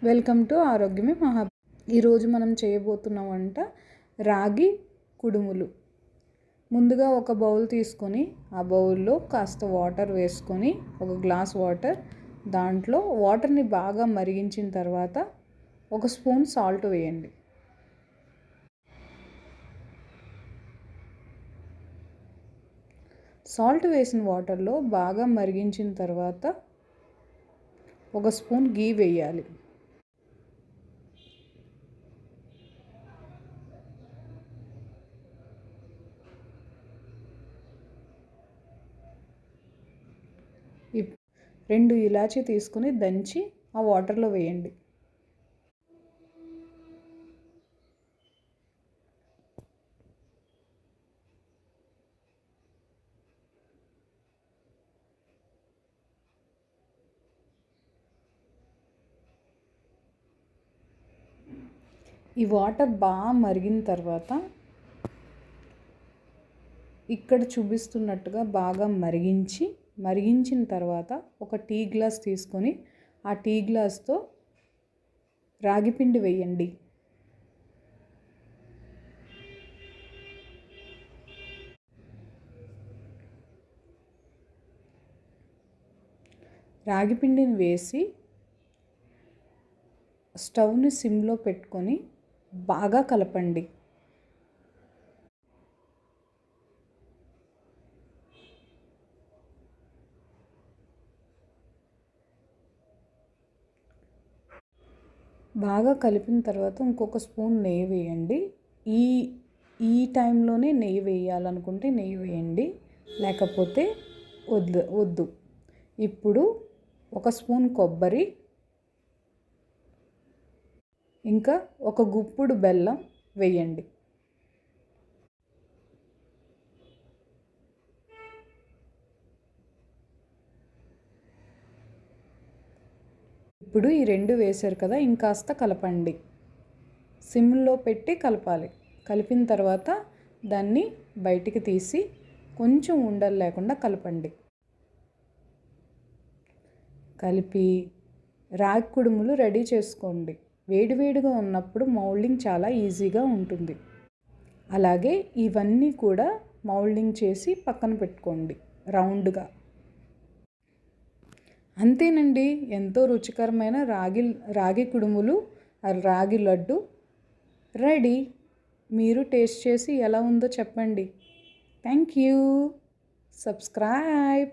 Welcome to ఆరోగ్యమే మహా. ఈరోజు మనం చేయబోతున్న వంట రాగి కుడుములు. ముందుగా ఒక బౌల్ తీసుకొని ఆ బౌల్లో కాస్త వాటర్ వేసుకొని, ఒక గ్లాస్ వాటర్, దాంట్లో వాటర్ని బాగా మరిగించిన తర్వాత ఒక స్పూన్ సాల్ట్ వేయండి. సాల్ట్ వేసిన వాటర్లో బాగా మరిగించిన తర్వాత ఒక స్పూన్ గీ వేయాలి. రెండు ఇలాచీ తీసుకుని దంచి ఆ వాటర్లో వేయండి. ఈ వాటర్ బాగా మరిగిన తర్వాత ఇక్కడ చూపిస్తున్నట్టుగా బాగా మరిగించిన తర్వాత ఒక టీ గ్లాస్ తీసుకొని ఆ టీ గ్లాస్తో రాగిపిండి వేయండి. రాగిపిండిని వేసి స్టవ్ని సిమ్లో పెట్టుకొని బాగా కలపండి. బాగా కలిపిన తర్వాత ఇంకొక స్పూన్ నెయ్యి వేయండి. ఈ టైంలోనే నెయ్యి వేయాలనుకుంటే నెయ్యి వేయండి, లేకపోతే వద్దు. ఇప్పుడు ఒక స్పూన్ కొబ్బరి, ఇంకా ఒక గుప్పుడు బెల్లం వేయండి. ఇప్పుడు ఈ రెండు వేశారు కదా, ఇంకాస్త కలపండి. సిమ్లో పెట్టి కలపాలి. కలిపిన తర్వాత దాన్ని బయటికి తీసి కొంచెం ఉండలు లేకుండా కలపండి. కలిపి రాగి కుడుములు రెడీ చేసుకోండి. వేడివేడిగా ఉన్నప్పుడు మౌల్డింగ్ చాలా ఈజీగా ఉంటుంది. అలాగే ఇవన్నీ కూడా మౌల్డింగ్ చేసి పక్కన పెట్టుకోండి రౌండ్గా. అంతేనండి, ఎంతో రుచికరమైన రాగి కుడుములు, రాగి లడ్డు రెడీ. మీరు టేస్ట్ చేసి ఎలా ఉందో చెప్పండి. Thank you. సబ్స్క్రైబ్.